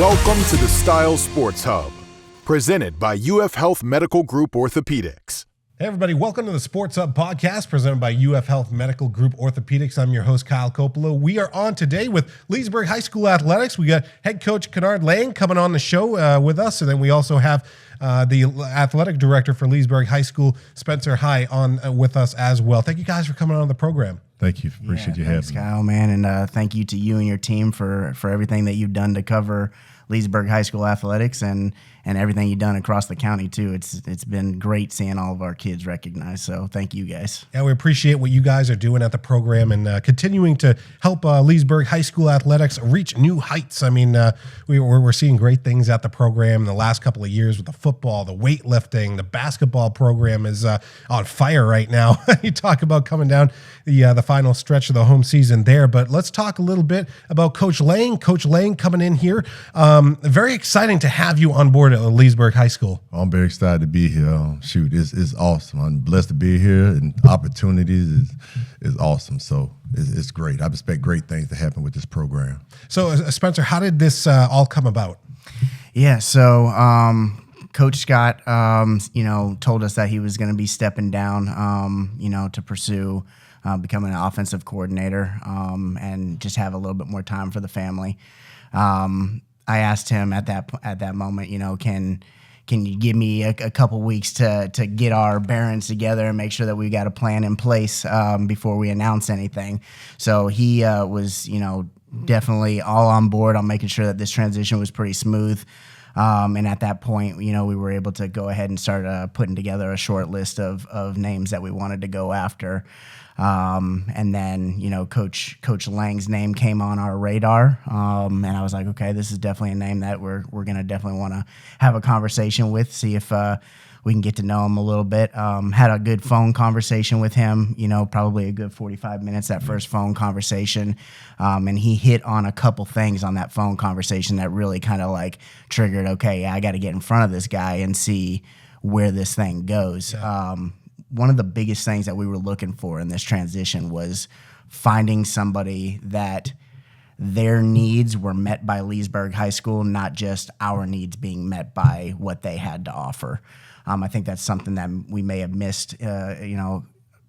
Welcome to the Style Sports Hub, presented by UF Health Medical Group Orthopaedics. Hey everybody, welcome to the Sports Hub podcast presented by UF Health Medical Group Orthopaedics. I'm your host, Kyle Coppola. We are on today with Leesburg High School Athletics. We got head coach Kenard Lang coming on the show with us, and then we also have the athletic director for Leesburg High School, Spencer High, on with us as well. Thank you guys for coming on the program. Thank you. Appreciate you having me. Thanks, Kyle, man, and thank you to you and your team for everything that you've done to cover Leesburg High School athletics and everything you've done across the county too. It's been great seeing all of our kids recognized. So thank you guys. Yeah, we appreciate what you guys are doing at the program and continuing to help Leesburg High School athletics reach new heights. I mean, we're seeing great things at the program in the last couple of years with the football, the weightlifting, the basketball program is on fire right now. You talk about coming down the final stretch of the home season there, but let's talk a little bit about Coach Lang. Coach Lang coming in here. Very exciting to have you on board at Leesburg High School. I'm very excited to be here. It's awesome. I'm blessed to be here, and opportunities is awesome. So it's great. I expect great things to happen with this program. So, Spencer, how did this all come about? Yeah, so Coach Scott, told us that he was going to be stepping down, to pursue becoming an offensive coordinator and just have a little bit more time for the family. I asked him at that moment, can you give me a couple weeks to get our bearings together and make sure that we got a plan in place before we announce anything. So he was, definitely all on board on making sure that this transition was pretty smooth. And at that point, we were able to go ahead and start putting together a short list of names that we wanted to go after. And then, Coach Lang's name came on our radar. And I was like, okay, this is definitely a name that we're going to definitely want to have a conversation with, see if we can get to know him a little bit. Had a good phone conversation with him, probably a good 45 minutes, that first phone conversation. And he hit on a couple things on that phone conversation that really kind of like triggered, okay, I got to get in front of this guy and see where this thing goes. Yeah. One of the biggest things that we were looking for in this transition was finding somebody that their needs were met by Leesburg High School, not just our needs being met by what they had to offer. I think that's something that we may have missed,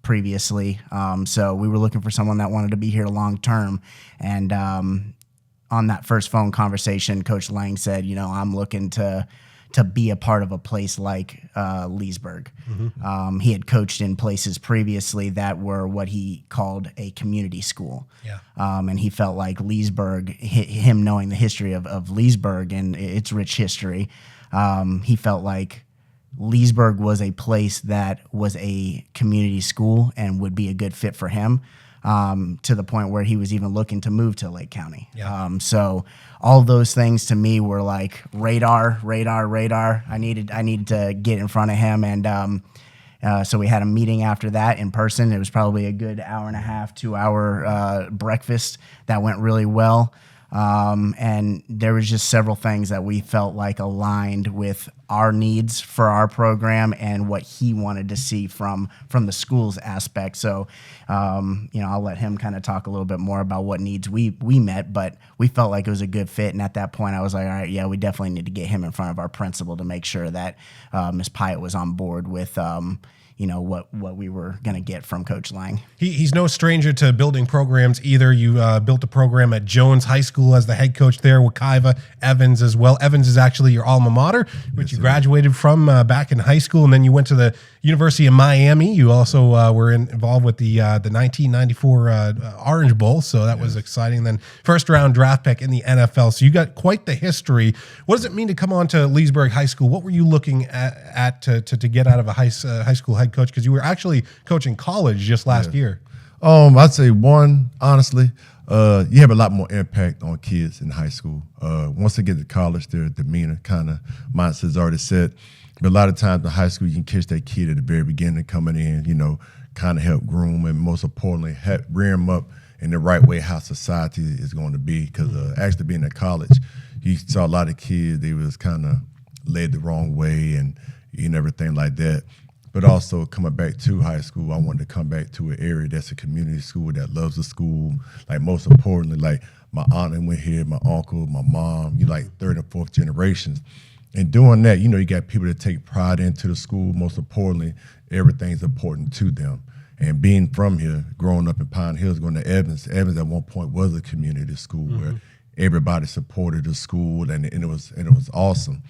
previously. So we were looking for someone that wanted to be here long term. And on that first phone conversation, Coach Lang said, I'm looking to be a part of a place like Leesburg. Mm-hmm. He had coached in places previously that were what he called a community school. Yeah. And he felt like Leesburg, him knowing the history of Leesburg and its rich history, he felt like Leesburg was a place that was a community school and would be a good fit for him. To the point where he was even looking to move to Lake County. Yeah. So all those things to me were like radar. I needed to get in front of him, and so we had a meeting after that in person. It was probably a good hour and a half, 2 hour breakfast that went really well. And there was just several things that we felt like aligned with our needs for our program and what he wanted to see from the school's aspect. So, I'll let him kind of talk a little bit more about what needs we met, but we felt like it was a good fit. And at that point I was like, all right, yeah, we definitely need to get him in front of our principal to make sure that, Ms. Pyatt was on board with, what we were going to get from Coach Lang. He's no stranger to building programs either. You built a program at Jones High School as the head coach there, Wekiva, Evans as well. Evans is actually your alma mater, which you graduated from back in high school, and then you went to the University of Miami. You also were involved with the 1994 Orange Bowl, so that was exciting. Then first-round draft pick in the NFL, so you got quite the history. What does it mean to come on to Leesburg High School? What were you looking at to get out of a high school head coach, because you were actually coaching college just last year? I'd say one, honestly, you have a lot more impact on kids in high school. Once they get to college, their demeanor kind of mindset's already set. But a lot of times in high school, you can catch that kid at the very beginning coming in, kind of help groom and most importantly, rear them up in the right way how society is going to be. Because actually being at college, you saw a lot of kids, they was kind of led the wrong way and everything like that. But also coming back to high school, I wanted to come back to an area that's a community school that loves the school. Like most importantly, like my aunt went here, my uncle, my mom, like third and fourth generations. And doing that, you got people that take pride into the school. Most importantly, everything's important to them. And being from here, growing up in Pine Hills, going to Evans at one point was a community school where everybody supported the school, and it was awesome.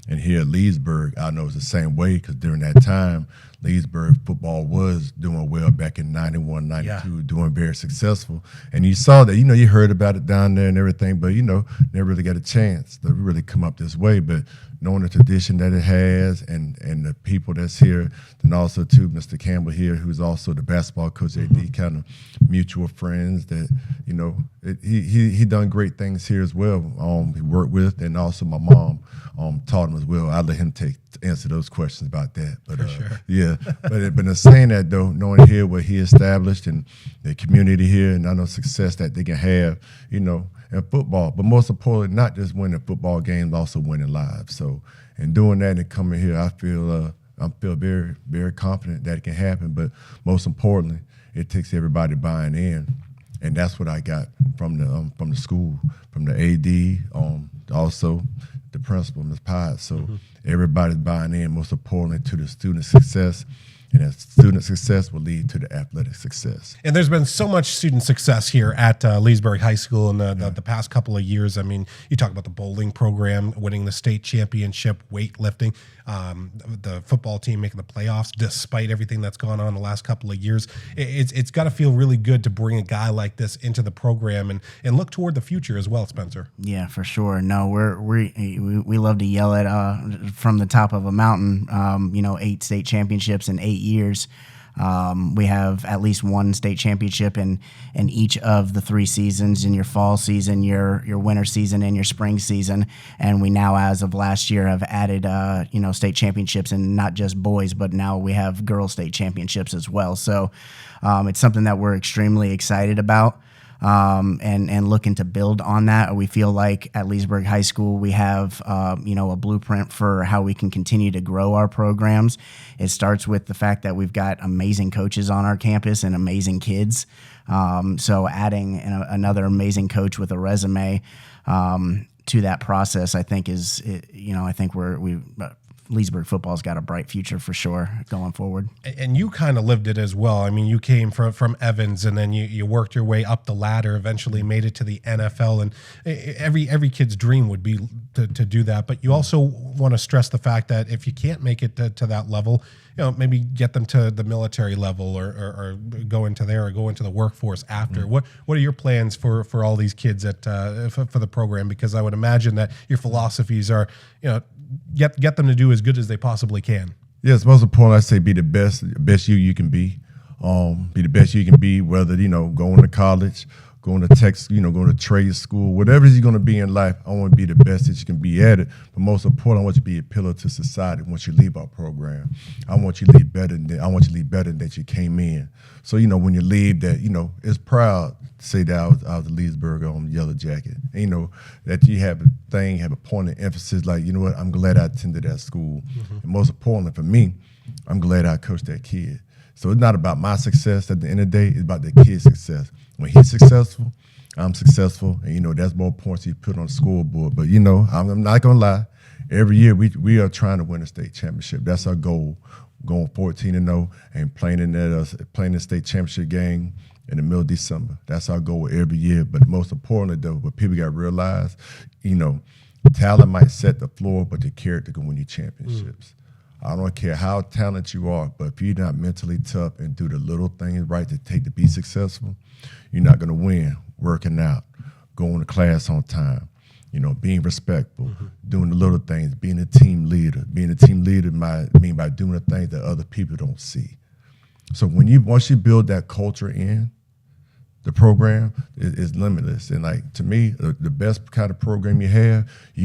And here at Leesburg, I know it's the same way because during that time, Leesburg football was doing well back in 91, 92, doing very successful. And you saw that, you heard about it down there and everything, but, never really got a chance to really come up this way. But knowing the tradition that it has and the people that's here, then also, too, Mr. Campbell here, who's also the basketball coach, AD, kind of mutual friends that, he done great things here as well. He worked with, and also my mom taught him as well. I let him answer those questions about that. But sure. Yeah, but in saying that though, knowing here what he established and the community here, and I know success that they can have, in football. But most importantly, not just winning football games, also winning lives. So in doing that and coming here, I feel very, very confident that it can happen. But most importantly, it takes everybody buying in. And that's what I got from the school, from the AD, also the principal, Ms. Pye. So everybody's buying in, most importantly, to the student success. And that student success will lead to the athletic success. And there's been so much student success here at Leesburg High School in the past couple of years. I mean, you talk about the bowling program, winning the state championship, weightlifting, the football team making the playoffs, despite everything that's gone on the last couple of years. It's got to feel really good to bring a guy like this into the program and look toward the future as well, Spencer. Yeah, for sure. No, we love to yell at from the top of a mountain. 8 state championships in 8 years. We have at least one state championship in each of the 3 seasons, in your fall season, your winter season, and your spring season. And we now, as of last year, have added state championships, and not just boys, but now we have girls state championships as well. So it's something that we're extremely excited about. And looking to build on that. We feel like at Leesburg High School we have a blueprint for how we can continue to grow our programs. It starts with the fact that we've got amazing coaches on our campus and amazing kids. So adding another amazing coach with a resume to that process, I think Leesburg football's got a bright future for sure going forward. And you kind of lived it as well. I mean, you came from Evans, and then you worked your way up the ladder, eventually made it to the NFL. And every kid's dream would be to do that. But you also want to stress the fact that if you can't make it to that level, maybe get them to the military level or go into there or go into the workforce after. What are your plans for all these kids for the program? Because I would imagine that your philosophies are, get them to do as good as they possibly can. Yes, most important, I say be the best you can be. Be the best you can be, whether, going to college, going to tech, going to trade school, whatever you're going to be in life, I want to be the best that you can be at it. But most important, I want you to be a pillar to society once you leave our program. I want you to leave better than that you came in. So, when you leave that, it's proud to say that I was a Leesburg Yellow Jacket. And, that you have a point of emphasis like, I'm glad I attended that school. And most importantly for me, I'm glad I coached that kid. So it's not about my success at the end of the day, it's about the kid's success. When he's successful, I'm successful, and that's more points you put on the scoreboard. But I'm not gonna lie, every year we are trying to win a state championship. That's our goal, going 14-0 and playing in the state championship game in the middle of December. That's our goal every year. But most importantly, though, what people got to realize, talent might set the floor, but the character can win you championships. I don't care how talented you are, but if you're not mentally tough and do the little things right to be successful, you're not going to win. Working out, going to class on time, being respectful, doing the little things, being a team leader. Being a team leader might mean by doing the things that other people don't see. So once you build that culture in the program, is limitless. And to me, the best kind of program you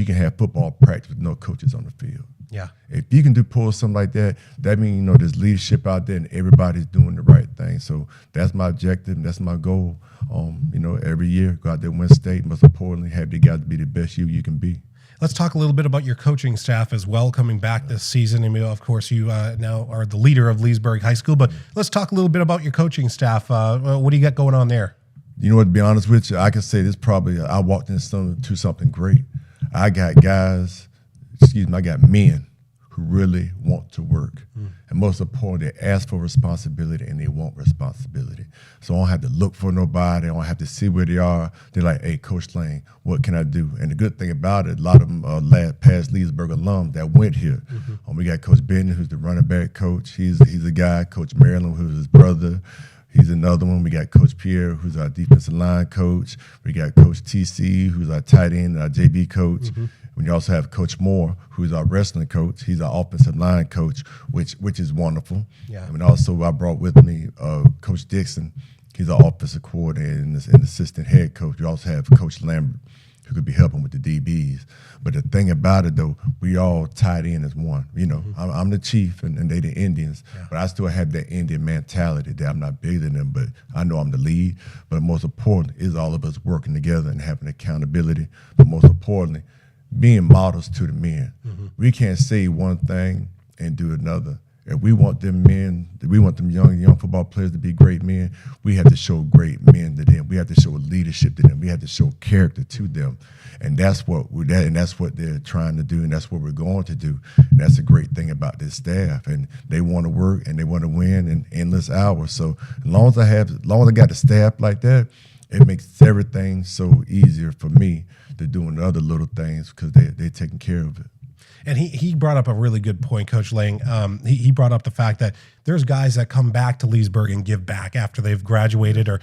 can have football practice with no coaches on the field. Yeah. If you can pull something like that, that means, there's leadership out there and everybody's doing the right thing. So that's my objective. That's my goal. Every year, go out there, win state. Most importantly, have the guys be the best you can be. Let's talk a little bit about your coaching staff as well coming back this season. I mean, of course, you now are the leader of Leesburg High School, but let's talk a little bit about your coaching staff. What do you got going on there? You know what, to be honest with you, I can say this probably, I walked into something great. I got I got men who really want to work. And most importantly, they ask for responsibility and they want responsibility. So I don't have to look for nobody. I don't have to see where they are. They're like, hey, Coach Lang, what can I do? And the good thing about it, a lot of them are past Leesburg alum that went here. We got Coach Benton, who's the running back coach. He's a guy. Coach Maryland, who's his brother. He's another one. We got Coach Pierre, who's our defensive line coach. We got Coach TC, who's our tight end and our JV coach. We also have Coach Moore, who's our wrestling coach. He's our offensive line coach, which is wonderful. Yeah. And also I brought with me Coach Dixon. He's our offensive coordinator and assistant head coach. We also have Coach Lambert, who could be helping with the DBs. But the thing about it, though, we all tied in as one. You know, I'm the chief and they the Indians, but I still have that Indian mentality that I'm not bigger than them, but I know I'm the lead. But most important is all of us working together and having accountability. But most importantly, being models to the men. We can't say one thing and do another. If we want them men, if we want them young football players to be great men, we have to show great men to them. We have to show leadership to them. We have to show character to them. And that's what they're trying to do, and that's what we're going to do. And that's a great thing about this staff. And they want to work and they want to win in endless hours. So as long as I got a staff like that, it makes everything so easier for me to doing the other little things because they're taking care of it. And he brought up a really good point, Coach Lang. He brought up the fact that there's guys that come back to Leesburg and give back after they've graduated or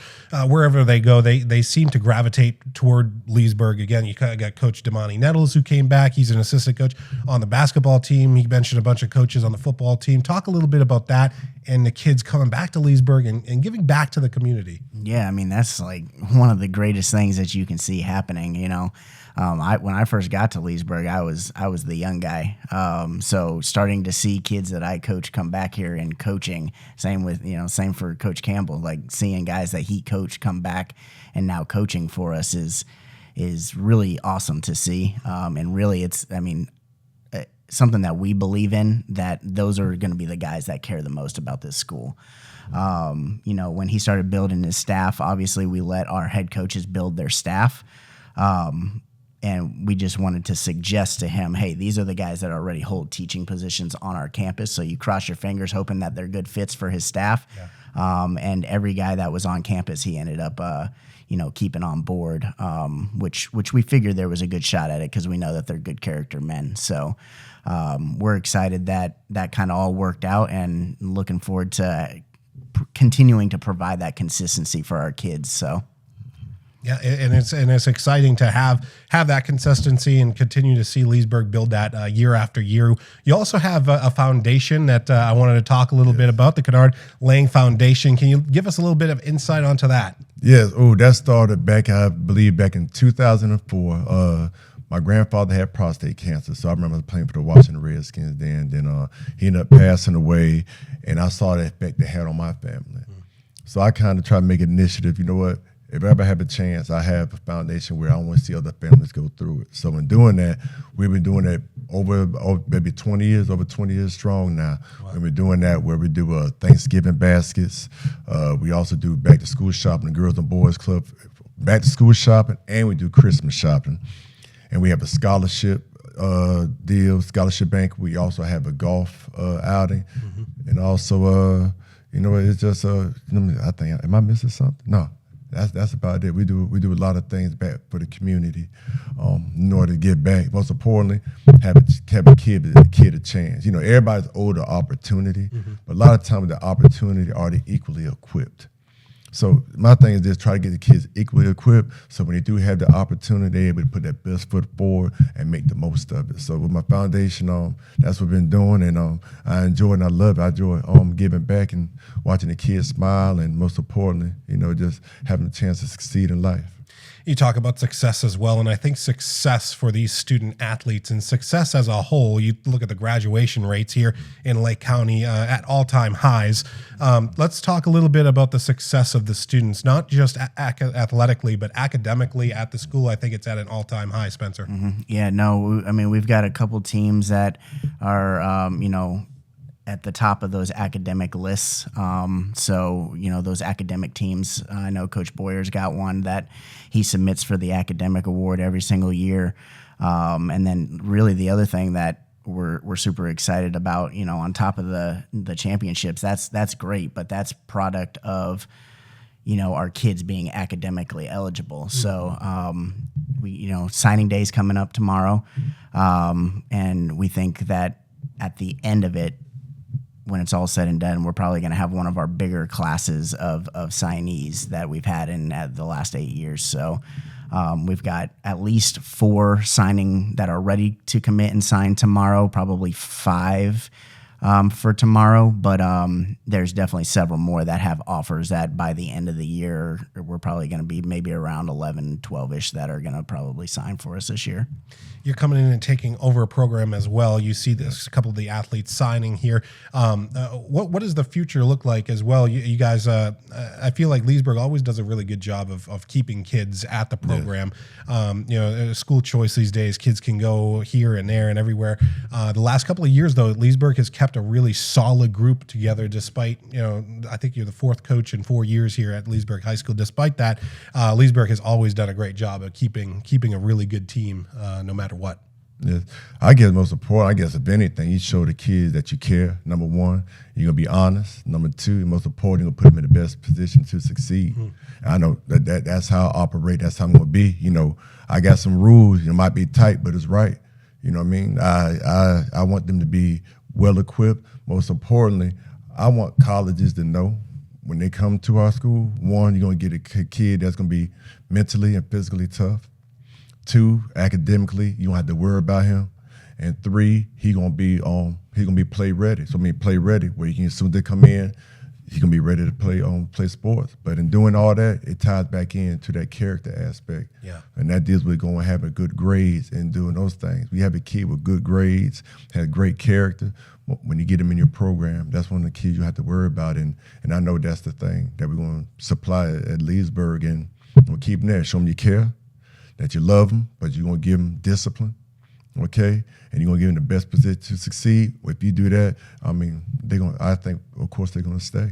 wherever they go. They seem to gravitate toward Leesburg. Again, you got Coach Damani Nettles who came back. He's an assistant coach on the basketball team. He mentioned a bunch of coaches on the football team. Talk a little bit about that and the kids coming back to Leesburg and giving back to the community. Yeah, I mean, that's like one of the greatest things that you can see happening, you know. When I first got to Leesburg, I was the young guy. So starting to see kids that I coach come back here and coaching, same for Coach Campbell, like seeing guys that he coached come back and now coaching for us is really awesome to see. And really it's something that we believe in, that those are going to be the guys that care the most about this school. When he started building his staff, obviously we let our head coaches build their staff. And we just wanted to suggest to him, hey, these are the guys that already hold teaching positions on our campus. So you cross your fingers hoping that they're good fits for his staff. Yeah. And every guy that was on campus, he ended up, keeping on board, which we figured there was a good shot at it because we know that they're good character men. So we're excited that kind of all worked out and looking forward to continuing to provide that consistency for our kids. So. Yeah, and it's exciting to have that consistency and continue to see Leesburg build that year after year. You also have a foundation that I wanted to talk a little bit about, the Kenard Lang Foundation. Can you give us a little bit of insight onto that? Yes. That started back in 2004. My grandfather had prostate cancer, so I remember playing for the Washington Redskins then. Then he ended up passing away, and I saw the effect it had on my family. So I kind of tried to make an initiative. You know what? If I ever have a chance, I have a foundation where I want to see other families go through it. So in doing that, we've been doing that over maybe 20 years strong now. Wow. We've been doing that where we do Thanksgiving baskets. We also do back to school shopping, the Girls and Boys Club, back to school shopping, and we do Christmas shopping. And we have a scholarship scholarship bank. We also have a golf outing. And also, it's just, I think, am I missing something? No. That's about it. We do a lot of things back for the community in order to give back. Most importantly, have a kid a chance. Everybody's owed an opportunity, but a lot of times the opportunity are they equally equipped. So my thing is just try to get the kids equally equipped so when they do have the opportunity, they're able to put their best foot forward and make the most of it. So with my foundation, that's what we've been doing, and I enjoy it and I love it. I enjoy giving back and watching the kids smile, and most importantly, just having a chance to succeed in life. You talk about success as well, and I think success for these student athletes and success as a whole, you look at the graduation rates here in Lake County at all-time highs. Let's talk a little bit about the success of the students, not just athletically, but academically at the school. I think it's at an all-time high, Spencer. Mm-hmm. Yeah, no, I mean, we've got a couple teams that are, at the top of those academic lists. So, those academic teams, I know Coach Boyer's got one that he submits for the academic award every single year. And then really the other thing that we're super excited about, on top of the championships, that's great, but that's product of, our kids being academically eligible. Mm-hmm. So, signing day is coming up tomorrow. And we think that at the end of it, when it's all said and done, we're probably going to have one of our bigger classes of signees that we've had in the last 8 years. So we've got at least 4 signing that are ready to commit and sign tomorrow, probably 5 for tomorrow. But there's definitely several more that have offers that by the end of the year, we're probably going to be maybe around 11, 12-ish that are going to probably sign for us this year. You're coming in and taking over a program as well. You see this, a couple of the athletes signing here. What does the future look like as well? You guys, I feel like Leesburg always does a really good job of keeping kids at the program. Yeah. School choice these days, kids can go here and there and everywhere. The last couple of years, though, Leesburg has kept a really solid group together despite, I think you're the 4th coach in 4 years here at Leesburg High School. Despite that, Leesburg has always done a great job of keeping a really good team no matter what. Yes. I guess most important, if anything, you show the kids that you care. Number one, you're going to be honest. Number 2, most important, you're going to put them in the best position to succeed. Mm-hmm. I know that's how I operate. That's how I'm going to be. I got some rules. It might be tight, but it's right. You know what I mean? I want them to be well-equipped. Most importantly, I want colleges to know when they come to our school, 1, you're going to get a kid that's going to be mentally and physically tough. 2, academically, you don't have to worry about him. And 3, he's gonna be play ready. So play ready, where as soon as they come in, he's gonna be ready to play sports. But in doing all that, it ties back into that character aspect. Yeah. And that deals with going having good grades and doing those things. We have a kid with good grades, has great character. When you get him in your program, that's one of the kids you have to worry about. And I know that's the thing that we're gonna supply at Leesburg, and we'll keep them there. Show them you care, that you love them, but you're going to give them discipline, okay? And you're going to give them the best position to succeed. If you do that, I think, of course, they're going to stay.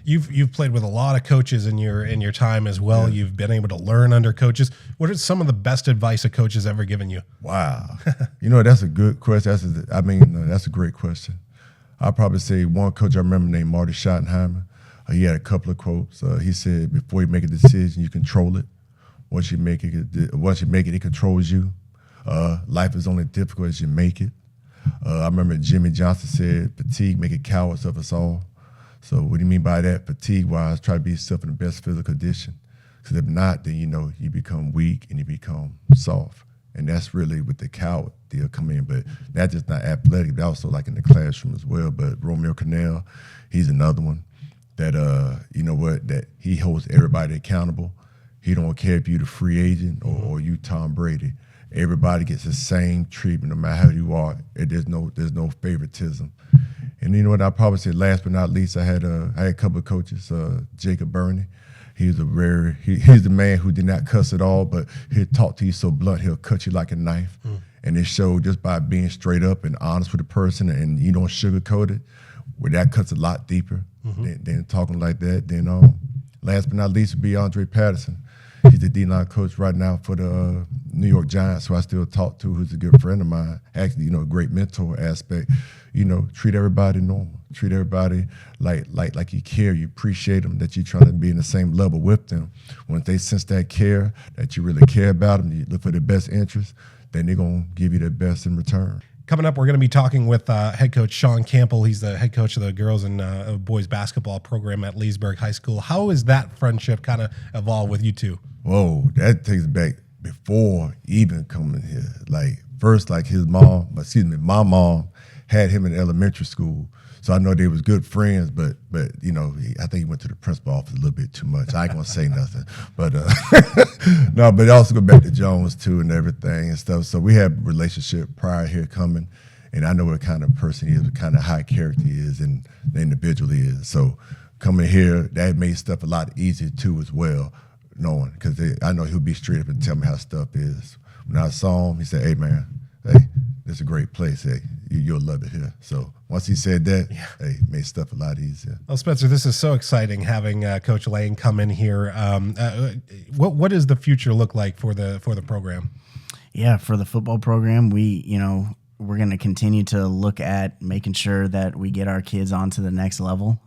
You've played with a lot of coaches in your time as well. Yeah. You've been able to learn under coaches. What are some of the best advice a coach has ever given you? Wow. That's a good question. That's a great question. I'll probably say one coach I remember named Marty Schottenheimer. He had a couple of quotes. He said, before you make a decision, you control it. Once you make it, it controls you. Life is only difficult as you make it. I remember Jimmy Johnson said, fatigue make cowards of us all. So what do you mean by that? Fatigue-wise, try to be yourself in the best physical condition. Because if not, then you become weak and you become soft. And that's really with the coward deal come in. But that's just not athletic, but also like in the classroom as well. But Romeo Cornell, he's another one that, that he holds everybody accountable. He don't care if you're the free agent or you Tom Brady. Everybody gets the same treatment no matter how you are. There's no favoritism. And you know what? I'll probably say last but not least, I had a couple of coaches. Jacob Burney, he's the man who did not cuss at all, but he'll talk to you so blunt he'll cut you like a knife. And it showed just by being straight up and honest with the person, and you don't sugarcoat it. Where that cuts a lot deeper than talking like that. Then last but not least would be Andre Patterson. He's the D-line coach right now for the New York Giants, who I still talk to, who's a good friend of mine. Actually, a great mentor aspect. Treat everybody normal. Treat everybody like you care. You appreciate them, that you're trying to be in the same level with them. Once they sense that care, that you really care about them, you look for their best interest, then they're going to give you their best in return. Coming up, we're going to be talking with head coach Sean Campbell. He's the head coach of the girls and boys basketball program at Leesburg High School. How has that friendship kind of evolved with you two? Whoa, that takes back before even coming here. My mom had him in elementary school. So I know they was good friends, but you know, I think he went to the principal office a little bit too much. I ain't gonna say nothing, but no. But also go back to Jones too and everything and stuff. So we had a relationship prior here coming, and I know what kind of person he is, what kind of high character he is, and the individual he is. So coming here, that made stuff a lot easier too as well, knowing because I know he'll be straight up and tell me how stuff is. When I saw him, he said, "Hey man, hey, this is a great place. Hey, you'll love it here." So once he said that, hey, it made stuff a lot easier. Well, Spencer, this is so exciting having Coach Lang come in here. What does the future look like for the program? Yeah, for the football program, we're going to continue to look at making sure that we get our kids onto the next level,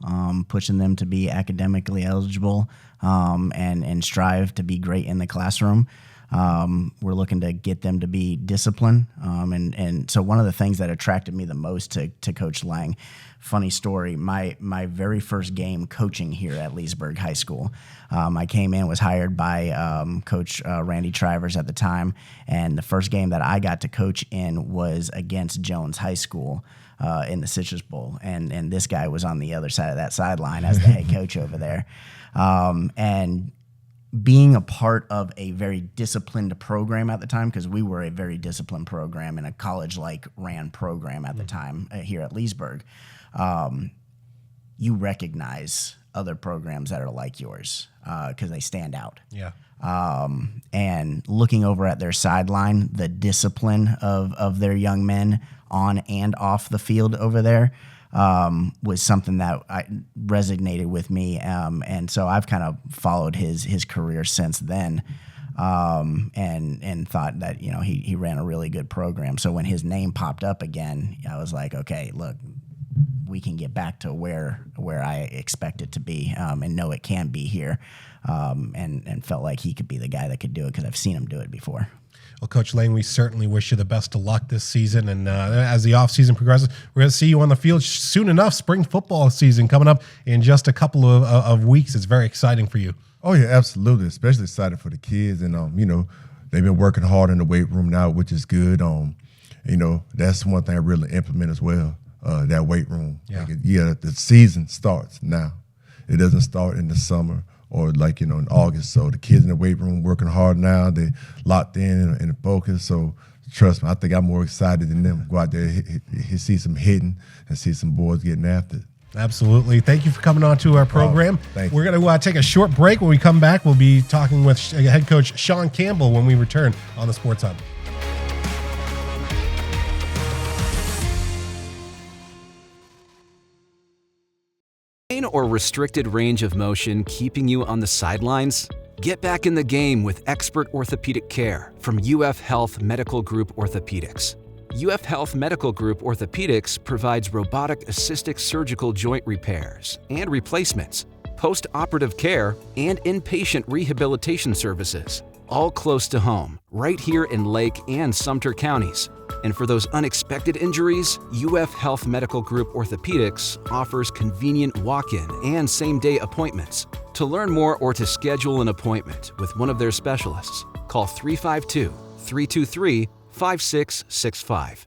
pushing them to be academically eligible, and strive to be great in the classroom. We're looking to get them to be disciplined. And so one of the things that attracted me the most to Coach Lang, funny story, my very first game coaching here at Leesburg High School, I came in, was hired by Coach Randy Trivers at the time, and the first game that I got to coach in was against Jones High School in the Citrus Bowl, and this guy was on the other side of that sideline as the head coach over there. And being a part of a very disciplined program at the time, because we were a very disciplined program and a college-like ran program at the time here at Leesburg, you recognize other programs that are like yours because they stand out. Yeah. And looking over at their sideline, the discipline of their young men on and off the field over there was something that resonated with me, and so I've kind of followed his career since then, and thought that he ran a really good program. So when his name popped up again, I was like, okay, look, we can get back to where I expect it to be, and know it can be here, and felt like he could be the guy that could do it because I've seen him do it before. Well, Coach Lang, we certainly wish you the best of luck this season. And as the offseason progresses, we're going to see you on the field soon enough. Spring football season coming up in just a couple of weeks. It's very exciting for you. Oh, yeah, absolutely. Especially excited for the kids. And, they've been working hard in the weight room now, which is good. That's one thing I really implement as well, that weight room. Yeah. The season starts now. It doesn't start in the summer or in August. So the kids in the weight room working hard now. They locked in and focused. So trust me, I think I'm more excited than them. Go out there, see some hitting, and see some boys getting after it. Absolutely. Thank you for coming on to our program. Thank you. We're going to take a short break. When we come back, we'll be talking with head coach Sean Campbell when we return on the Sports Hub. Or restricted range of motion keeping you on the sidelines? Get back in the game with expert orthopedic care from UF Health Medical Group Orthopaedics. UF Health Medical Group Orthopaedics provides robotic-assisted surgical joint repairs and replacements, post-operative care, and inpatient rehabilitation services, all close to home, right here in Lake and Sumter counties. And for those unexpected injuries, UF Health Medical Group Orthopaedics offers convenient walk-in and same-day appointments. To learn more or to schedule an appointment with one of their specialists, call 352-323-5665.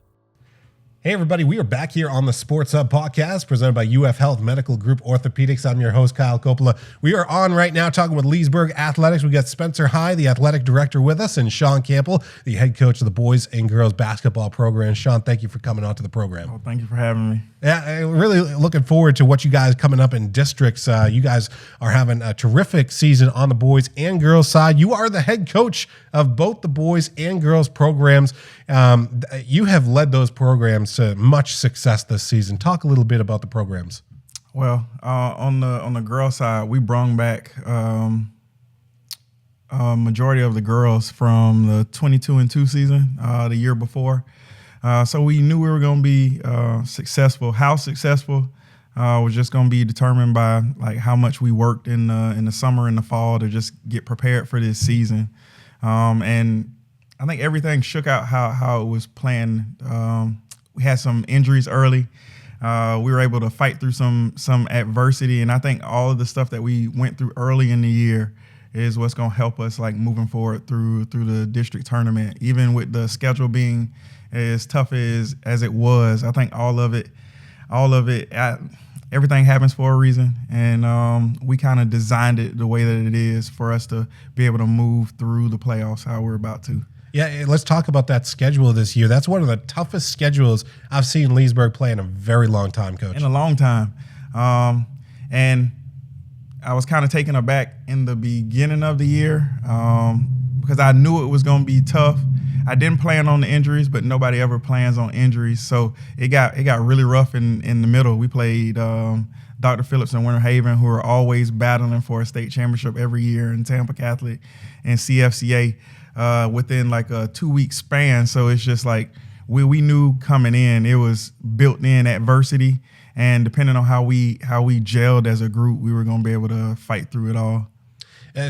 Hey everybody, we are back here on the Sports Hub podcast presented by UF Health Medical Group Orthopaedics. I'm your host, Kyle Coppola. We are on right now talking with Leesburg Athletics. We got Spencer High, the athletic director, with us, and Sean Campbell, the head coach of the boys and girls basketball program. Sean, thank you for coming on to the program. Oh, thank you for having me. Yeah, really looking forward to what you guys coming up in districts. You guys are having a terrific season on the boys and girls side. You are the head coach of both the boys and girls programs. You have led those programs to much success this season. Talk a little bit about the programs. Well, on the girls side, we brought back majority of the girls from the 22-2 season the year before. So we knew we were going to be successful. How successful was just going to be determined by like how much we worked in the summer and the fall to just get prepared for this season. And I think everything shook out how it was planned. We had some injuries early. We were able to fight through some adversity, and I think all of the stuff that we went through early in the year is what's going to help us like moving forward through the district tournament. Even with the schedule being as tough as it was, I think all of it, everything happens for a reason, and we kind of designed it the way that it is for us to be able to move through the playoffs how we're about to. Yeah, let's talk about that schedule this year. That's one of the toughest schedules I've seen Leesburg play in a very long time, Coach. In a long time. And I was kind of taken aback in the beginning of the year because I knew it was going to be tough. I didn't plan on the injuries, but nobody ever plans on injuries. So it got really rough in the middle. We played Dr. Phillips and Winter Haven, who are always battling for a state championship every year, in Tampa Catholic and CFCA within like a 2-week span. So it's just like we knew coming in, it was built-in adversity. And depending on how we gelled as a group, we were going to be able to fight through it all.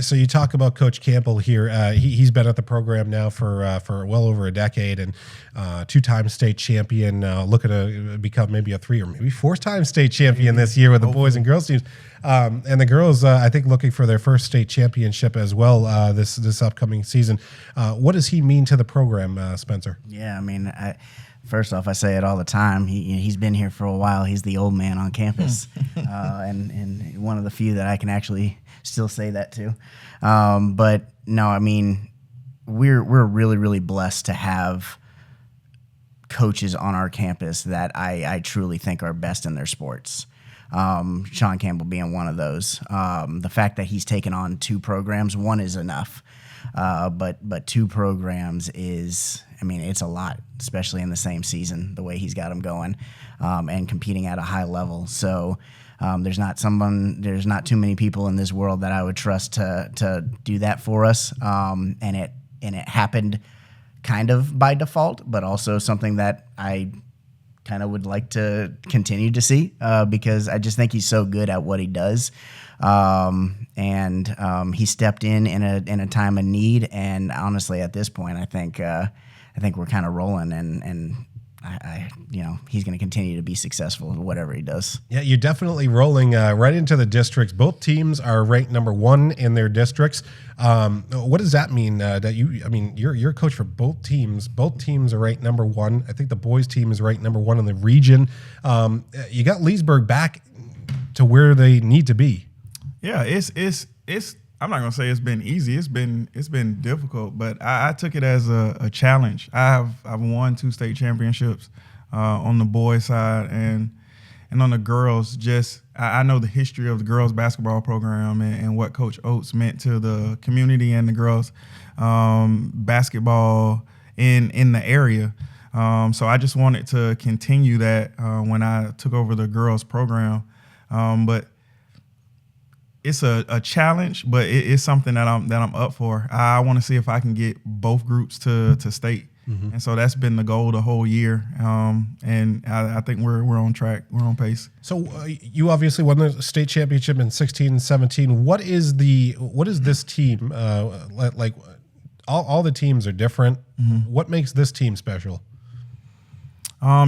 So you talk about Coach Campbell here. He's been at the program now for well over a decade, and 2-time state champion. Looking to become maybe a 3 or maybe 4-time state champion this year with the boys and girls teams. And the girls, I think, looking for their first state championship as well this upcoming season. What does he mean to the program, Spencer? Yeah, I mean, first off, I say it all the time. He's been here for a while. He's the old man on campus, and one of the few that I can actually still say that to. But no, I mean, we're really, really blessed to have coaches on our campus that I truly think are best in their sports. Sean Campbell being one of those. The fact that he's taken on 2 programs, one is enough. But 2 programs is, I mean, it's a lot, especially in the same season, the way he's got them going, and competing at a high level. So there's not too many people in this world that I would trust to do that for us. And it happened kind of by default, but also something that I kind of would like to continue to see because I just think he's so good at what he does. And he stepped in a time of need, and honestly, at this point, I think we're kind of rolling, and I he's going to continue to be successful in whatever he does. Yeah, you're definitely rolling right into the districts. Both teams are ranked number 1 in their districts. What does that mean? You're a coach for both teams. Both teams are ranked number 1. I think the boys team is ranked number 1 in the region. You got Leesburg back to where they need to be. Yeah, it's. I'm not gonna say it's been easy. It's been difficult, but I took it as a challenge. I've won 2 state championships on the boys side, and on the girls. Just I know the history of the girls basketball program and what Coach Oates meant to the community and the girls basketball in the area. So I just wanted to continue that when I took over the girls program, but. It's a challenge, but it's something that I'm up for. I want to see if I can get both groups to state, and so that's been the goal the whole year. And I think we're on track. We're on pace. So you obviously won the state championship in 16 and 17. What is this team like? All the teams are different. What makes this team special?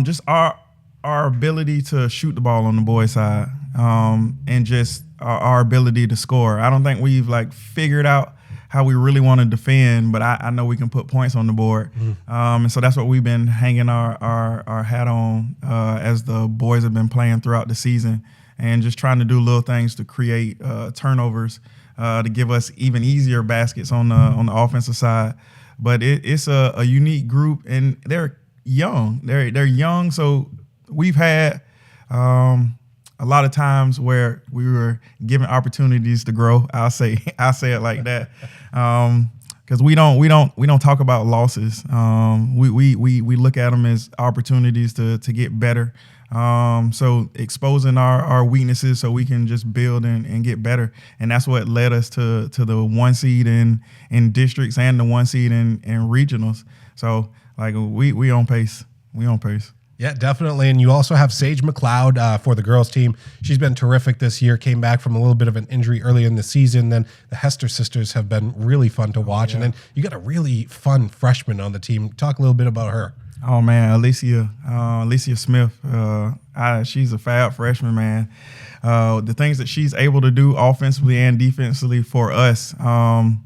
Just our ability to shoot the ball on the boys' side, and just our ability to score. I don't think we've figured out how we really want to defend, but I know we can put points on the board. And so that's what we've been hanging our hat on as the boys have been playing throughout the season, and just trying to do little things to create turnovers to give us even easier baskets on the offensive side. But it's a unique group, and they're young. They're young, so we've had a lot of times where we were given opportunities to grow. I'll say it like that, because we don't talk about losses. We look at them as opportunities to get better. So exposing our weaknesses so we can just build and get better, and that's what led us to the 1 seed in districts and the 1 seed in regionals. So we on pace. We on pace. Yeah, definitely. And you also have Sage McLeod for the girls team. She's been terrific this year, came back from a little bit of an injury early in the season. Then the Hester sisters have been really fun to watch. And then you got a really fun freshman on the team. Talk a little bit about her. Oh man, Alicia Smith. She's a fab freshman, man. The things that she's able to do offensively and defensively for us, and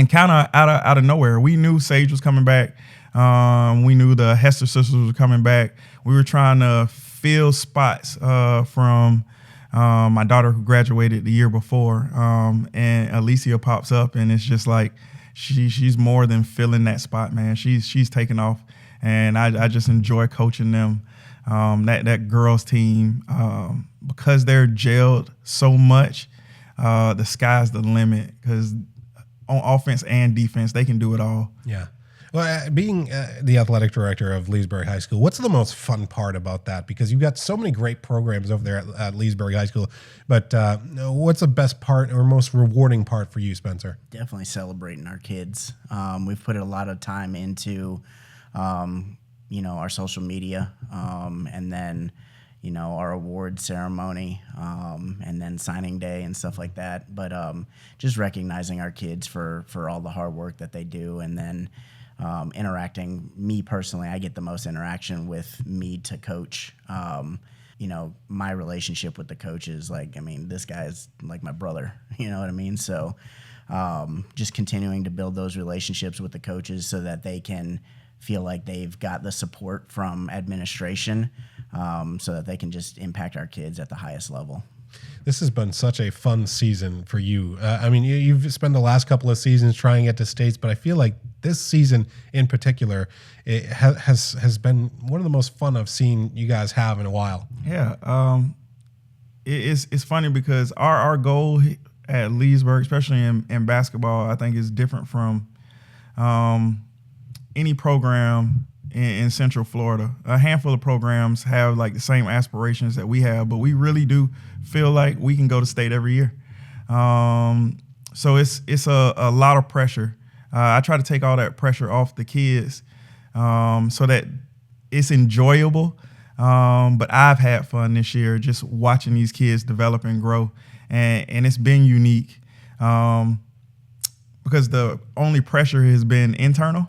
kind of out of nowhere. We knew Sage was coming back. We knew the Hester sisters were coming back. We were trying to fill spots from my daughter who graduated the year before, and Alicia pops up, and it's just like she's more than filling that spot, man. She's taking off, and I just enjoy coaching them. That girls team, because they're gelled so much, the sky's the limit, because on offense and defense they can do it all. Yeah. Well, being the athletic director of Leesburg High School, what's the most fun part about that? Because you've got so many great programs over there at Leesburg High School, but what's the best part or most rewarding part for you, Spencer? Definitely celebrating our kids. We've put a lot of time into, our social media, and then, our award ceremony, and then signing day and stuff like that. But just recognizing our kids for all the hard work that they do, and then interacting. Me personally, I get the most interaction with me to coach. My relationship with the coaches, this guy is like my brother, you know what I mean? So just continuing to build those relationships with the coaches so that they can feel like they've got the support from administration, so that they can just impact our kids at the highest level. This has been such a fun season for you. You've spent the last couple of seasons trying to get to states, but I feel like this season in particular, it has been one of the most fun I've seen you guys have in a while. Yeah, it's funny because our goal at Leesburg, especially in basketball, I think is different from any program in Central Florida. A handful of programs have like the same aspirations that we have, but we really do feel like we can go to state every year. So it's a lot of pressure. I try to take all that pressure off the kids, so that it's enjoyable. But I've had fun this year just watching these kids develop and grow, and it's been unique, because the only pressure has been internal.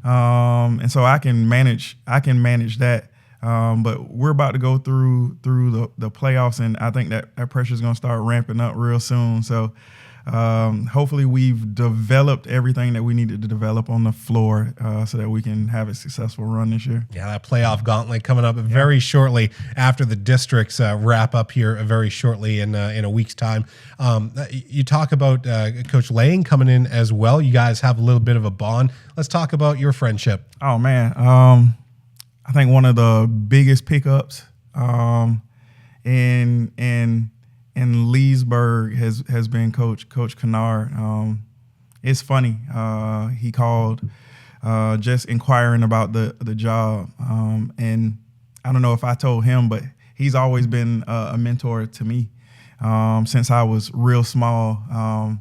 And so I can manage that. But we're about to go through the playoffs, and I think that pressure is going to start ramping up real soon. So hopefully we've developed everything that we needed to develop on the floor, so that we can have a successful run this year. Yeah, that playoff gauntlet coming up very shortly after the districts wrap up here very shortly in a week's time. You talk about Coach Lang coming in as well. You guys have a little bit of a bond. Let's talk about your friendship. Oh, man. I think one of the biggest pickups in Leesburg has been Coach Kenard. It's funny. He called just inquiring about the job. And I don't know if I told him, but he's always been a mentor to me since I was real small.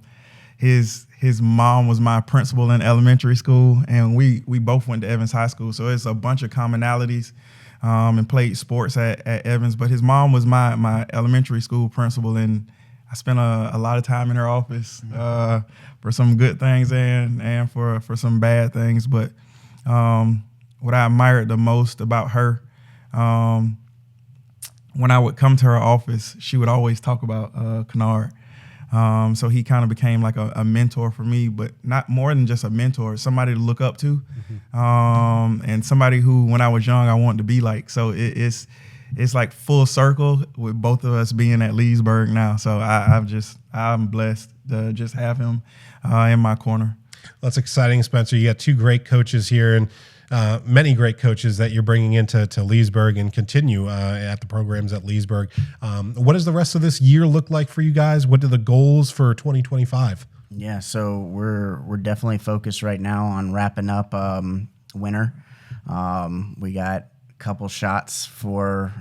His mom was my principal in elementary school, and we both went to Evans High School. So it's a bunch of commonalities, and played sports at Evans. But his mom was my elementary school principal, and I spent a lot of time in her office for some good things and for some bad things. But what I admired the most about her, when I would come to her office, she would always talk about Kenard. So he kind of became like a mentor for me, but not more than just a mentor, somebody to look up to, and somebody who, when I was young, I wanted to be like. So it's like full circle with both of us being at Leesburg now. So I'm blessed to just have him in my corner. That's exciting, Spencer. You got two great coaches here, and many great coaches that you're bringing into Leesburg and continue at the programs at Leesburg. What does the rest of this year look like for you guys? What are the goals for 2025? Yeah, so we're definitely focused right now on wrapping up winter. We got a couple shots for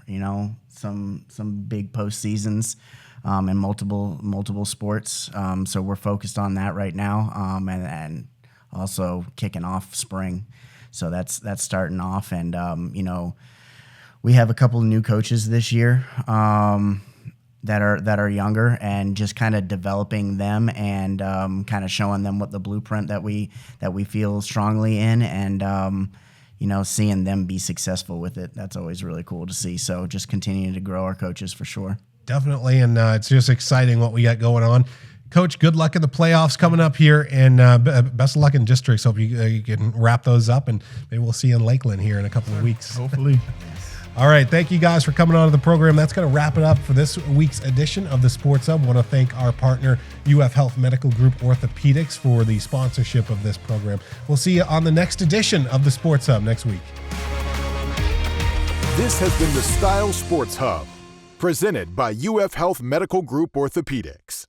some big postseasons in multiple sports. So we're focused on that right now, and also kicking off spring. So that's starting off, and we have a couple of new coaches this year that are younger, and just kind of developing them and kind of showing them what the blueprint that we feel strongly in, and seeing them be successful with it, that's always really cool to see. So just continuing to grow our coaches for sure. Definitely, and it's just exciting what we got going on. Coach, good luck in the playoffs coming up here, and best of luck in districts. Hope you can wrap those up, and maybe we'll see you in Lakeland here in a couple of weeks. Hopefully. All right, thank you guys for coming on to the program. That's going to wrap it up for this week's edition of the Sports Hub. I want to thank our partner, UF Health Medical Group Orthopaedics, for the sponsorship of this program. We'll see you on the next edition of the Sports Hub next week. This has been the Style Sports Hub, presented by UF Health Medical Group Orthopaedics.